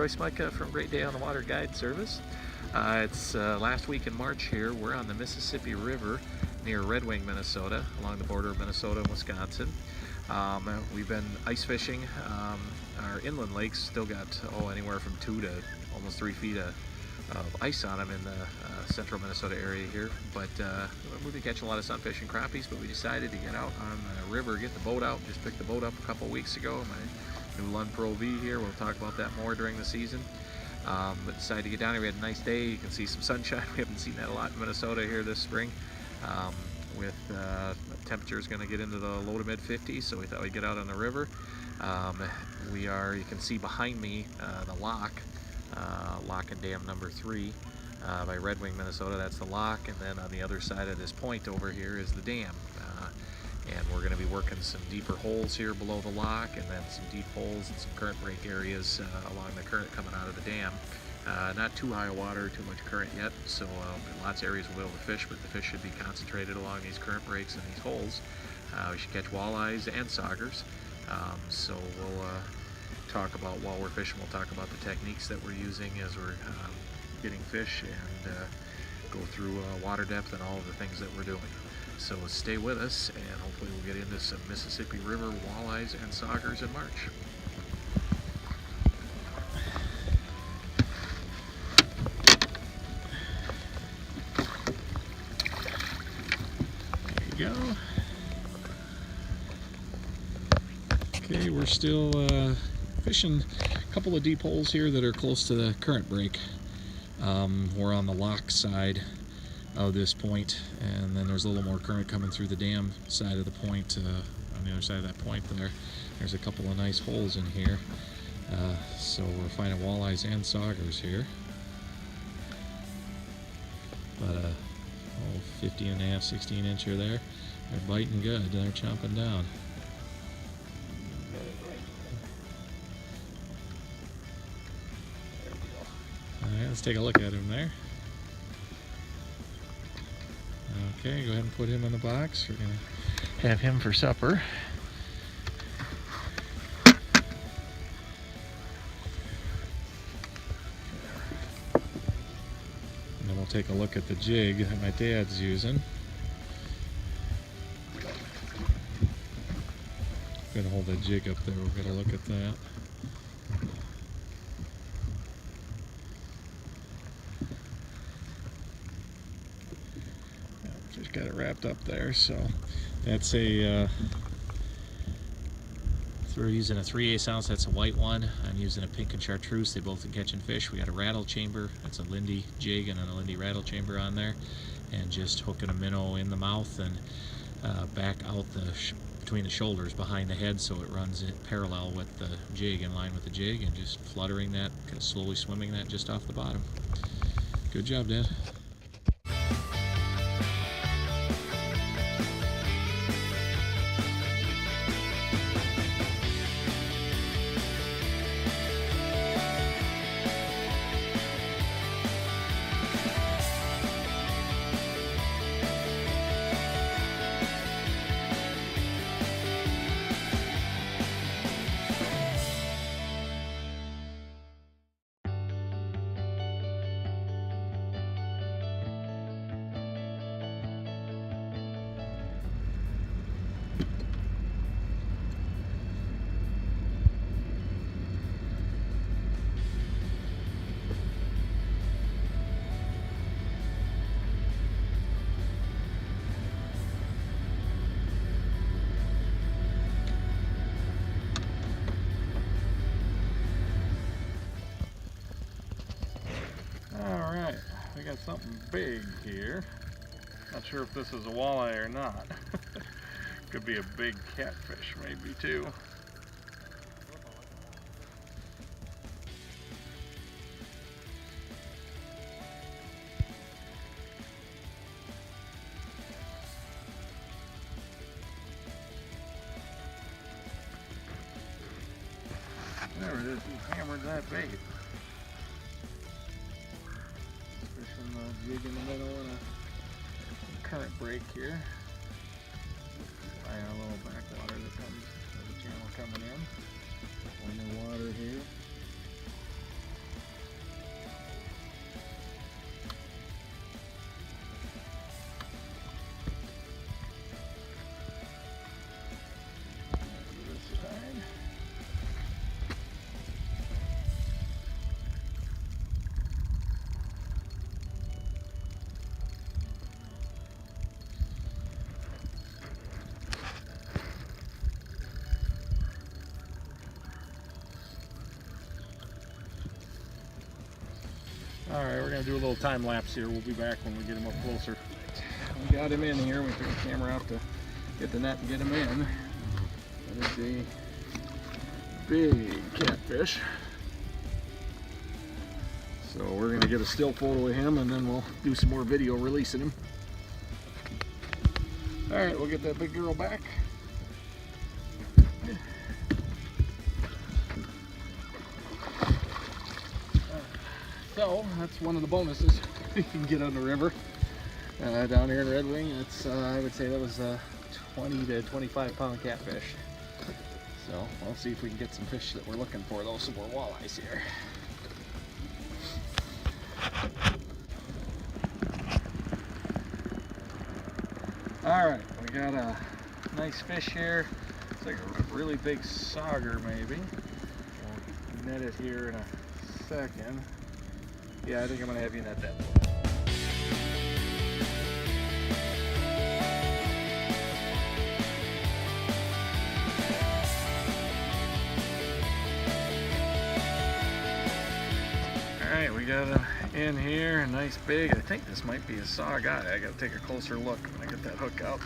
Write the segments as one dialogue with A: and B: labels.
A: Roy Smyka from Great Day on the Water Guide Service. It's last week in March here. We're on the Mississippi River near Red Wing, Minnesota, along the border of Minnesota and Wisconsin. We've been ice fishing. Our inland lakes still got anywhere from 2 to almost 3 feet of ice on them in the central Minnesota area here. But we've been catching a lot of sunfish and crappies, but we decided to get out on the river, get the boat out. Just picked the boat up a couple weeks ago. My new Lund Pro V here. We'll talk about that more during the season. But decided to get down here. We had a nice day. You can see some sunshine. We haven't seen that a lot in Minnesota here this spring. With temperatures going to get into the low to mid 50s, so we thought we'd get out on the river. You can see behind me the lock and Dam number 3 by Red Wing, Minnesota. That's the lock, and then on the other side of this point over here is the dam. And we're going to be working some deeper holes here below the lock, and then some deep holes and some current break areas along the current coming out of the dam. Not too high water, too much current yet, so lots of areas we'll be able to fish, but the fish should be concentrated along these current breaks and these holes. We should catch walleyes and saugers. So we'll talk about, while we're fishing, we'll talk about the techniques that we're using as we're getting fish, and go through water depth and all of the things that we're doing. So stay with us, and hopefully we'll get into some Mississippi River walleyes and saugers in March. Go. Okay, we're still fishing a couple of deep holes here that are close to the current break. We're on the lock side of this point, and then there's a little more current coming through the dam side of the point. On the other side of that point there's a couple of nice holes in here. So we're finding walleyes and saugers here. But 15.5, 16 incher there. They're biting good. They're chomping down. Alright, let's take a look at him there. Okay, go ahead and put him in the box. We're going to have him for supper. Take a look at the jig that my dad's using. I'm gonna hold that jig up there. We're gonna look at that. Just got it wrapped up there. So that's a we're using a 3/8 ounce. That's a white one. I'm using a pink and chartreuse. They both are catching fish. We got a rattle chamber. That's a Lindy jig and a Lindy rattle chamber on there, and just hooking a minnow in the mouth and back out between the shoulders behind the head, so it runs in parallel with the jig, in line with the jig, and just fluttering that, kind of slowly swimming that just off the bottom. Good job, Dad. We got something big here. Not sure if this is a walleye or not. Could be a big catfish maybe too. There it is, he hammered that bait. Fishing the jig in the middle and a current break here. By a little backwater that comes, there's a channel coming in. Plenty of water here.
B: All right, we're gonna do a little time lapse here. We'll be back when we get him up closer. We got him in here. We took the camera out to get the net and get him in. That is a big catfish. So we're gonna get a still photo of him and then we'll do some more video releasing him. All right, we'll get that big girl back. So that's one of the bonuses you can get on the river down here in Red Wing. It's I would say that was a 20 to 25 pound catfish. So we'll see if we can get some fish that we're looking for, though, some more walleyes here. All right, we got a nice fish here. It's like a really big sauger, maybe. We'll net it here in a second. Yeah, I think I'm gonna have you net that one. Alright, we got him in here, a nice big. I think this might be a Sauger. I gotta take a closer look when I get that hook out.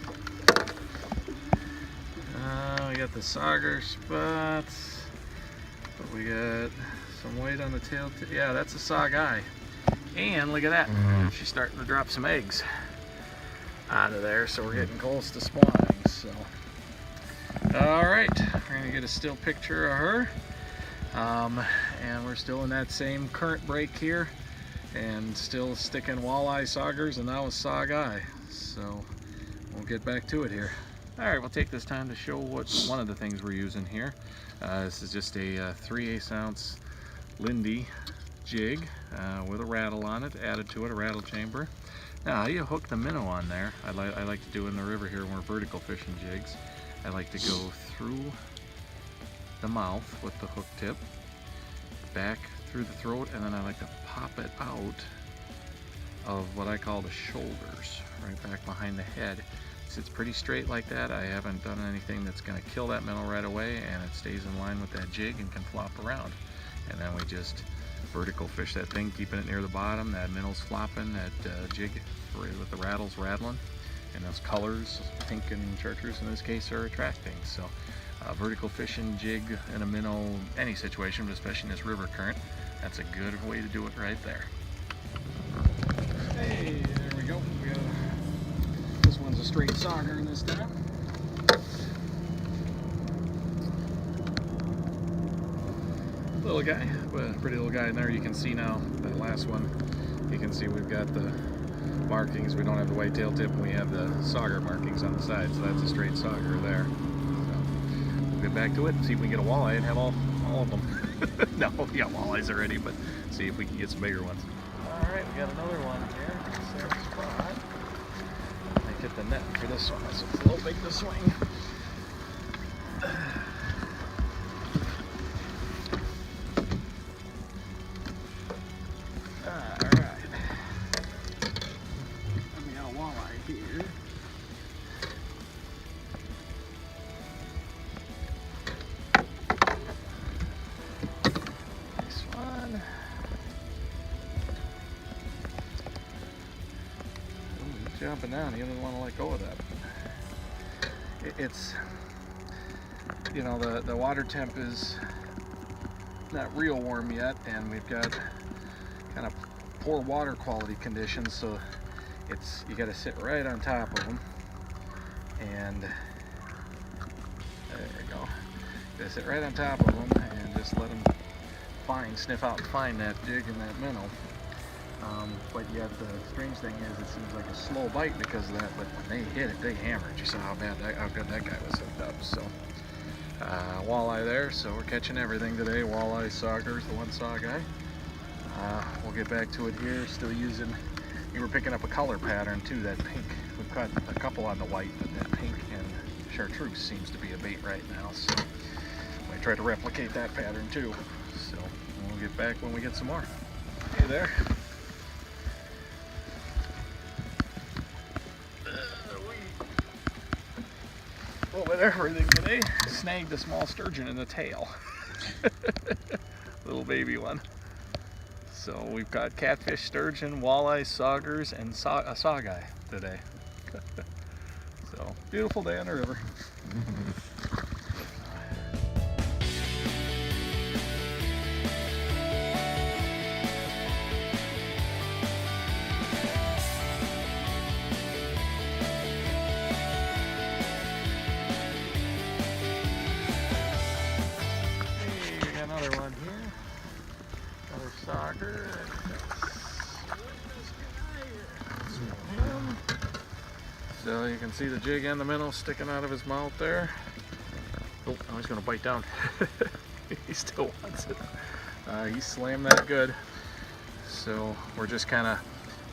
B: We got the Sauger spots, but we got some white on the tail. Yeah, that's a Sauger. And look at that, she's starting to drop some eggs out of there, so we're getting close to spawning. So, all right, we're gonna get a still picture of her. And we're still in that same current break here and still sticking walleye saugers, and now a Sauger. So we'll get back to it here. All right, we'll take this time to show what one of the things we're using here. This is just a 3/8 ounce Lindy jig with a rattle on it, added to it a rattle chamber. Now, how you hook the minnow on there, I like to do in the river here when we're vertical fishing jigs. I like to go through the mouth with the hook tip, back through the throat, and then I like to pop it out of what I call the shoulders, right back behind the head. It sits pretty straight like that. I haven't done anything that's going to kill that minnow right away, and it stays in line with that jig and can flop around. And then we just vertical fish that thing, keeping it near the bottom. That minnow's flopping, that jig with the rattles rattling, and those colors, pink and chartreuse in this case, are attracting. So vertical fishing jig in a minnow, any situation, but especially in this river current, that's a good way to do it right there. Hey, there we go. This one's a straight Sauger this time. Little guy, but a pretty little guy in there. You can see now, that last one, you can see we've got the markings. We don't have the white tail tip, and we have the Sauger markings on the side, so that's a straight Sauger there. Get back to it and see if we can get a walleye and have all of them. No, we got walleyes already, but see if we can get some bigger ones. All right, we got another one here. Same spot. I get the net for this one, so it's a little big to swing. All right. We got a walleye here. Jumping down, he doesn't want to let go of that. It's, you know, the water temp is not real warm yet, and we've got kind of poor water quality conditions, so it's, you got to sit right on top of them, and there you go. You got to sit right on top of them and just let them sniff out and find that jig and that minnow. But yet the strange thing is, it seems like a slow bite because of that, but when they hit it, they hammered. You saw how good that guy was hooked up. So walleye there, so we're catching everything today. Walleye, Saugers, the one Sauger. We'll get back to it here, still using, you were picking up a color pattern too, that pink. We've caught a couple on the white, but that pink and chartreuse seems to be a bait right now, so I try to replicate that pattern too. So we'll get back when we get some more. Hey there. With everything today, snagged a small sturgeon in the tail. Little baby one.
A: So we've got catfish, sturgeon, walleye, saugers, and a sauger today. So beautiful day on the river. Another one here, another sauger. So you can see the jig and the minnow sticking out of his mouth there. Oh, now he's gonna bite down. He still wants it. He slammed that good. So we're just kind of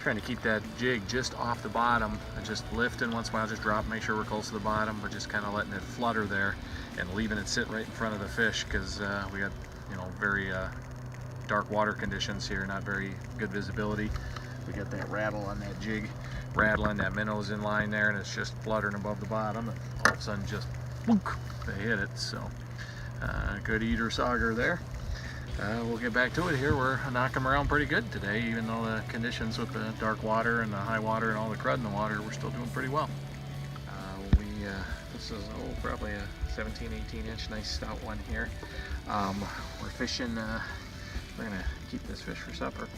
A: trying to keep that jig just off the bottom and just lifting once in a while, just drop, make sure we're close to the bottom. We're just kind of letting it flutter there and leaving it sit right in front of the fish because we got, you know, very dark water conditions here, not very good visibility. We got that rattle on that jig rattling, that minnow's in line there, and it's just fluttering above the bottom, and all of a sudden just boonk, they hit it. So good eater sauger there. We'll get back to it here. We're knocking them around pretty good today, even though the conditions with the dark water and the high water and all the crud in the water, we're still doing pretty well. This is probably a 17, 18 inch, nice stout one here. We're fishing, we're gonna keep this fish for supper.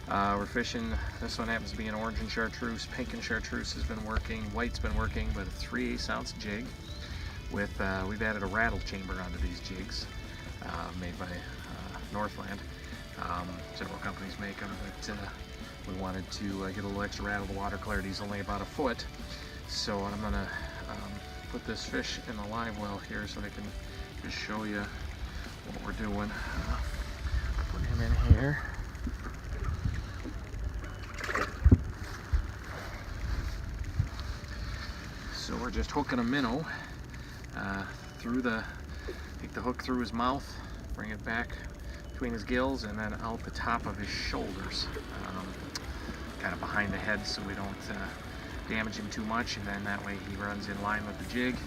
A: We're fishing, this one happens to be an orange and chartreuse. Pink and chartreuse has been working, white's been working, but a 3/8 ounce jig with, we've added a rattle chamber onto these jigs, made by Northland. Several companies make them, but we wanted to get a little extra rattle. The water clarity is only about a foot, so I'm gonna put this fish in the live well here so I can just show you what we're doing. Put him in here. So we're just hooking a minnow through take the hook through his mouth, bring it back between his gills, and then out the top of his shoulders, kind of behind the head so we don't damage him too much, and then that way he runs in line with the jig,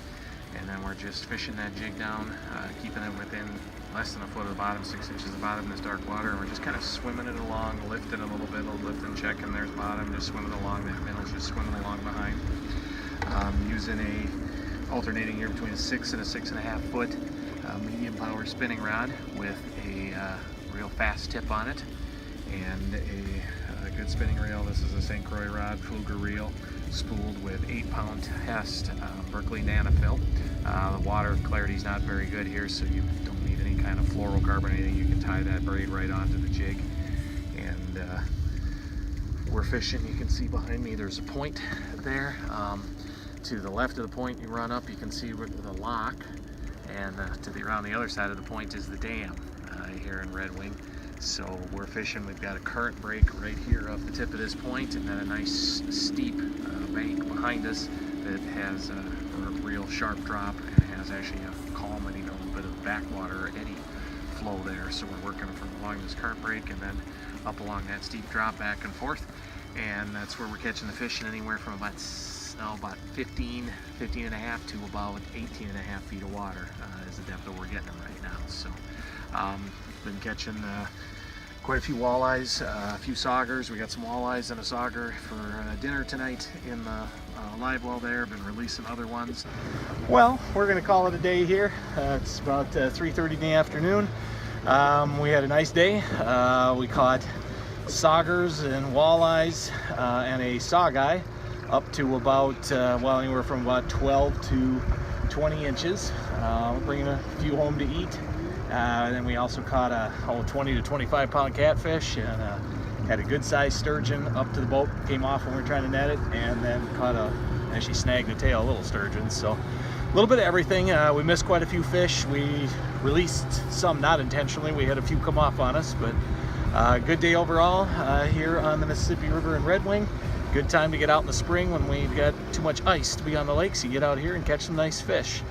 A: and then we're just fishing that jig down, keeping it within less than a foot of the bottom, 6 inches of the bottom in this dark water, and we're just kind of swimming it along, lifting a little bit, lift and check, and there's bottom, just swimming along, that minnow's just swimming along behind. Using a alternating here between a 6 and a 6.5 foot medium power spinning rod with a real fast tip on it, and a good spinning reel. This is a St. Croix rod, Fluger reel, spooled with 8-pound Hest Berkeley Nanofill. The water clarity is not very good here, so you don't need any kind of fluorocarbon. You can tie that braid right onto the jig, and we're fishing. You can see behind me there's a point there. To the left of the point you run up, you can see the lock, and around the other side of the point is the dam here in Red Wing. So we're fishing, we've got a current break right here off the tip of this point, and then a nice steep bank behind us that has a real sharp drop and has actually a calm and even a little bit of backwater eddy flow there. So we're working from along this current break and then up along that steep drop back and forth, and that's where we're catching the fish in anywhere from about 15 and a half to about 18 and a half feet of water is the depth that we're getting them right now. So been catching quite a few walleyes, a few saugers. We got some walleyes and a sauger for dinner tonight in the live well there. Been releasing other ones. Well, we're gonna call it a day here. It's about 3:30 in the afternoon. We had a nice day. We caught saugers and walleyes and a sauger up to about, well, anywhere from about 12 to 20 inches. Bringing a few home to eat. And then we also caught a 20 to 25 pound catfish, and had a good sized sturgeon up to the boat, came off when we were trying to net it, and then actually snagged the tail, a little sturgeon. So a little bit of everything. We missed quite a few fish. We released some not intentionally. We had a few come off on us, but good day overall here on the Mississippi River in Red Wing. Good time to get out in the spring when we've got too much ice to be on the lakes. You get out here and catch some nice fish.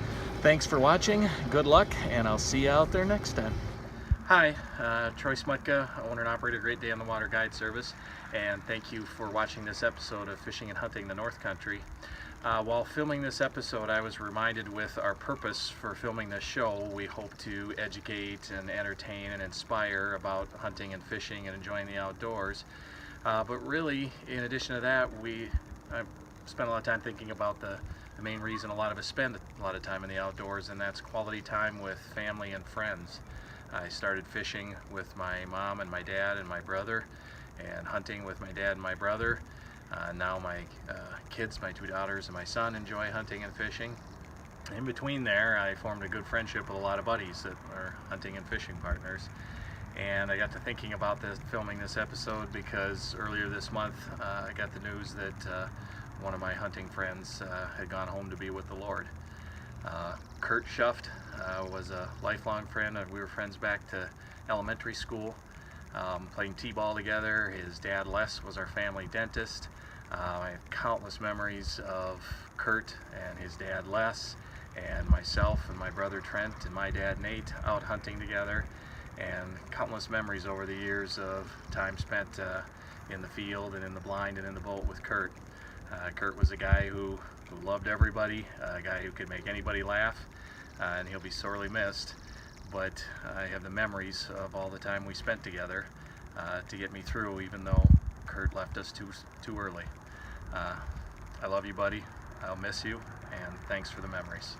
A: Thanks for watching, good luck, and I'll see you out there next time. Hi, Troy Smutka, owner and operator of Great Day on the Water Guide Service, and thank you for watching this episode of Fishing and Hunting the North Country.
B: While filming this episode, I was reminded with our purpose for filming this show. We hope to educate and entertain and inspire about hunting and fishing and enjoying the outdoors. But really, in addition to that, I spent a lot of time thinking about the main reason a lot of us spend a lot of time in the outdoors, and that's quality time with family and friends. I started fishing with my mom and my dad and my brother, and hunting with my dad and my brother. Now my kids, my 2 daughters and my son, enjoy hunting and fishing. In between there, I formed a good friendship with a lot of buddies that are hunting and fishing partners. And I got to thinking about filming this episode because earlier this month I got the news that one of my hunting friends had gone home to be with the Lord. Kurt Schuft was a lifelong friend. We were friends back to elementary school, playing t-ball together. His dad Les was our family dentist. I have countless memories of Kurt and his dad Les, and myself and my brother Trent and my dad Nate out hunting together, and countless memories over the years of time spent in the field and in the blind and in the boat with Kurt. Kurt was a guy who loved everybody, a guy who could make anybody laugh, and he'll be sorely missed. But I have the memories of all the time we spent together to get me through, even though Kurt left us too early. I love you, buddy. I'll miss you, and thanks for the memories.